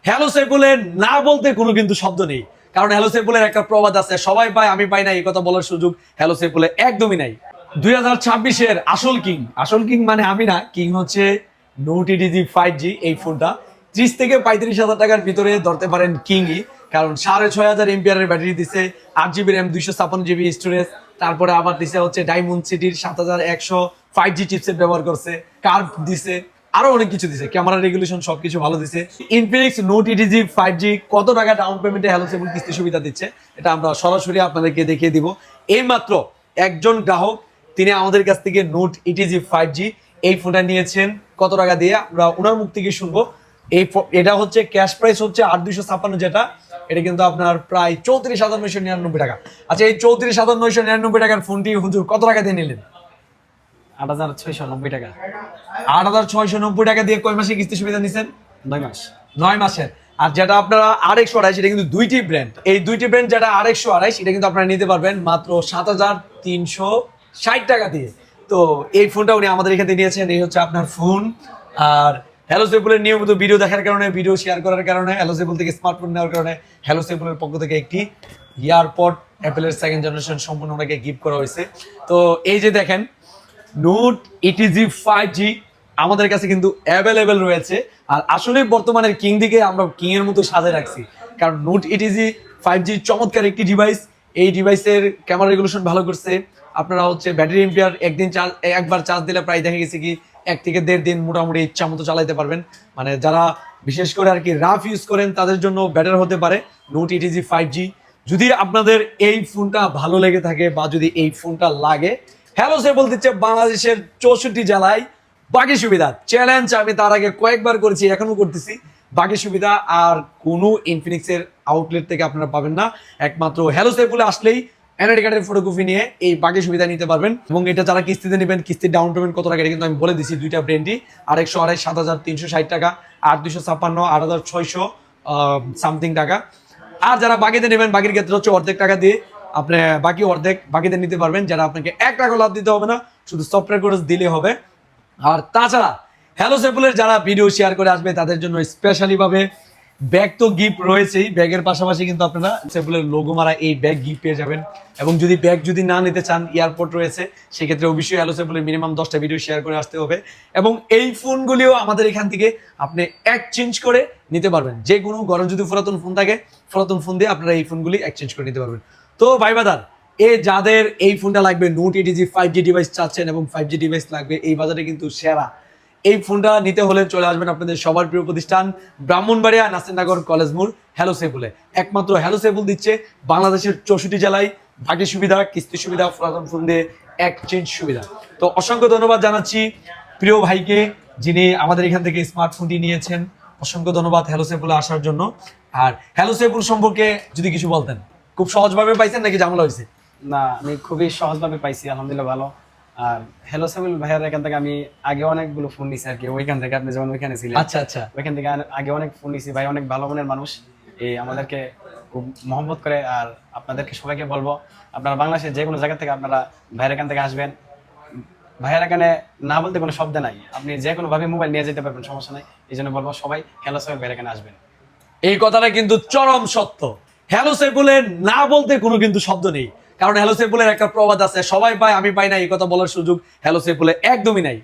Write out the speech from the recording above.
Hello সাইফুলের না বলতে কোনো কিন্তু শব্দ নেই, কারণ হ্যালো সাইফুলের একটা প্রবাদ আছে, সবাই পায় আমি পাই না, এই কথা বলার সুযোগ হ্যালো সাইফুলের একদমই নাই। 2026-এর আসল কিং মানে আমি না, কিং হচ্ছে নোট ইটিজি 5G। এই ফোনটা 30 থেকে 35,000 টাকার ভিতরে ধরতে পারেন কিংই, কারণ 6,500 এমপিআর ব্যাটারি দিছে, 8GB র্যাম, 256GB স্টোরেজ, তারপরে আবার দিছে হচ্ছে ডায়মন্ড সিটির 7100 5G চিপসেট ব্যবহার করছে, কার্ভ দিছে, আরো অনেক কিছু দিছে, ক্যামেরা রেগুলেশন সবকিছু ভালো দিছে। ইনফিনিক্স নোট ইটিজি 5G কত টাকা ডাউন পেমেন্টে হ্যালো সাইফুল কিস্তি সুবিধা দিচ্ছে এটা আমরা সরাসরি আপনাদেরকে দেখিয়ে দিব। এইমাত্র একজন গ্রাহক তিনি আমাদের কাছ থেকে নোট ইটিজি 5G এই ফোনটা নিয়েছেন কত টাকা দিয়ে, আমরা ওনার মুখ থেকে শুনবো। এটা হচ্ছে ক্যাশ প্রাইস হচ্ছে 8,256, যেটা এটা কিন্তু আপনার প্রায় 34,999 টাকা। আচ্ছা, এই 34,999 টাকার ফোনটি হুজুর কত টাকা দিয়ে নিলেন? 8,690 টাকা। 8,690 টাকা দিয়ে কয় মাসে কিস্তি সুবিধা নিছেন? 9 মাস। 9 মাসের। আর যেটা আপনারা RX128, এটা কিন্তু দুইটি ব্র্যান্ড, এই দুইটি ব্র্যান্ড যেটা RX128 এটা কিন্তু আপনারা নিতে পারবেন মাত্র 7,360 টাকা দিয়ে। তো এই ফোনটা উনি আমাদের এখানে নিয়েছেন, এই হচ্ছে আপনার ফোন। আর হ্যালো সাইফুলের নিয়মিত ভিডিও দেখার কারণে, ভিডিও শেয়ার করার কারণে, হ্যালো সাইফুল থেকে স্মার্টফোন নেওয়ার কারণে হ্যালো সাইফুলের পক্ষ থেকে একটি ইয়ারপড অ্যাপেলের 2nd জেনারেশন সম্পূর্ণ ওনাকে গিফট করা হয়েছে। তো এই যে দেখেন নোট ইটিজি 5G আমাদের কাছে কিন্তু অ্যাভেলেবেল রয়েছে। আর আসলে বর্তমানের কিং দিকে আমরা কিং এর মতো সাজে রাখছি, কারণ নোট ইটিজি 5G চমৎকার একটি ডিভাইস। এই ডিভাইসের ক্যামেরা রেগুলেশন ভালো করছে, আপনারা হচ্ছে ব্যাটারি এম্পিয়ার একবার চার্জ দিলে প্রায় দেখা গেছে কি 1 থেকে 1.5 দিন মোটামুটি ইচ্ছা মতো চালাইতে পারবেন। মানে যারা বিশেষ করে আর কি রাফ ইউজ করেন তাদের জন্য বেটার হতে পারে নোট ইটিজি 5G। যদি আপনাদের এই ফোনটা ভালো লেগে থাকে বা যদি এই ফোনটা লাগে, হ্যালো সাইফুল দিচ্ছে বাংলাদেশের 64 জেলায় বাকি সুবিধা। চ্যালেঞ্জ আমি তার আগে কয়েকবার করেছি, এখনো করতেছি। বাকি সুবিধা আর কোনো ইনফিনিক্সের আউটলেট থেকে আপনারা পাবেন না, একমাত্র হ্যালো সাইফুলে আসলেই এনআইডি কার্ডের ফটোকপি নিয়ে এই বাকি সুবিধা নিতে পারবেন। এবং এটা যারা কিস্তিতে নেবেন, কিস্তির ডাউন পেমেন্ট কত টাকা এটা কিন্তু আমি বলে দিচ্ছি, দুইটা ব্র্যান্ডই। RX128 7,360 টাকা, 8,256 8,600 সামথিং টাকা। আর যারা বাকিতে নেবেন, বাকির ক্ষেত্রে হচ্ছে অর্ধেক টাকা দিয়ে আপনি বাকি অর্ধেক বাকিতে নিতে পারবেন, যারা আপনাকে 1 টাকা লাভ দিতে হবে না, শুধু সফটওয়্যার কোর্স দিলে হবে। আর তাছাড়া হ্যালো সাইফুলের যারা ভিডিও শেয়ার করে আসবে তাদের জন্য স্পেশালি ভাবে ব্যাগ তো গিফট রয়েছেই, ব্যাগের পাশাপাশি কিন্তু আপনারা সাইফুলের লোগো মারা এই ব্যাগ গিফট পেয়ে যাবেন। এবং যদি ব্যাগ যদি না নিতে চান, এয়ারপোর্ট রয়েছে, সেক্ষেত্রে অবশ্যই হ্যালো সাইফুলের মিনিমাম 10টা ভিডিও শেয়ার করে আসতে হবে। এবং এই ফোনগুলিও আমাদের এখান থেকে আপনি এক্সচেঞ্জ করে নিতে পারবেন, যে কোনো ঘরে যদি পুরাতন ফোন থাকে, পুরাতন ফোন দিয়ে আপনারা এই ফোনগুলি এক্সচেঞ্জ করে নিতে পারবেন। তো ভাই বাদার, যাদের এই ফোনটা লাগবে, নোট ইটিজি 5G ডিভাইস চাচ্ছেন এবং 5G ডিভাইস লাগবে, এই বাজারে কিন্তু সেরা। এই ফোনটা নিতে হলে চলে আসবেন আপনাদের সবার প্রিয় প্রতিষ্ঠান ব্রাহ্মণবাড়িয়া নাসিরনগর কলেজ মোড় হ্যালো সাইফুলে। একমাত্র হ্যালো সাইফুল দিচ্ছে বাংলাদেশের 64 জেলায় বাকি সুবিধা, কিস্তি সুবিধা, পুরাতন ফোন দিয়ে এক্সচেঞ্জ সুবিধা। তো অসংখ্য ধন্যবাদ জানাচ্ছি প্রিয় ভাইকে, যিনি আমাদের এখান থেকে স্মার্টফোনটি নিয়েছেন। অসংখ্য ধন্যবাদ হ্যালো সাইফুলে আসার জন্য। আর হ্যালো সাইফুল সম্পর্কে যদি কিছু বলতেন। খুব সহজভাবে পাইছেন নাকি ঝামেলা হয়েছে? না, আমি খুবই সহজভাবে পাইছি, আলহামদুলিল্লাহ ভালো। আর হ্যালো সাইফুল ভাইয়ার এখান থেকে আমি আগে অনেকগুলো ফোন নিছি আর কি, ওইখান থেকে আপনি যেমন ওইখানে ছিলেন। আচ্ছা আচ্ছা। ওইখান থেকে আগে অনেক ফোন নিছি। ভাই অনেক ভালো মনের মানুষ, এই আমাদেরকে খুব মহব্বত করে। আর আপনাদেরকে সবাইকে বলবো, আপনারা বাংলাদেশের যে কোনো জায়গা থেকে আপনারা ভাইয়ের এখান থেকে আসবেন। ভাইয়ের এখানে না বলতে কোনো শব্দ নাই, আপনি যে কোনো ভাবে মোবাইল নিয়ে যেতে পারবেন, সমস্যা নাই। এই জন্য বলবো সবাই হ্যালো সাইফুল ভাইয়ের এখানে আসবেন। এই কথাটা কিন্তু চরম সত্য। হ্যালো সাইফুলের না বলতে কোনো কিন্তু শব্দ নেই, কারণ হ্যালো সাইফুলের একটা প্রবাদ আছে, সবাই পায় আমি পাই না, এই কথা বলার সুযোগ হ্যালো সাইফুলের একদমই নাই।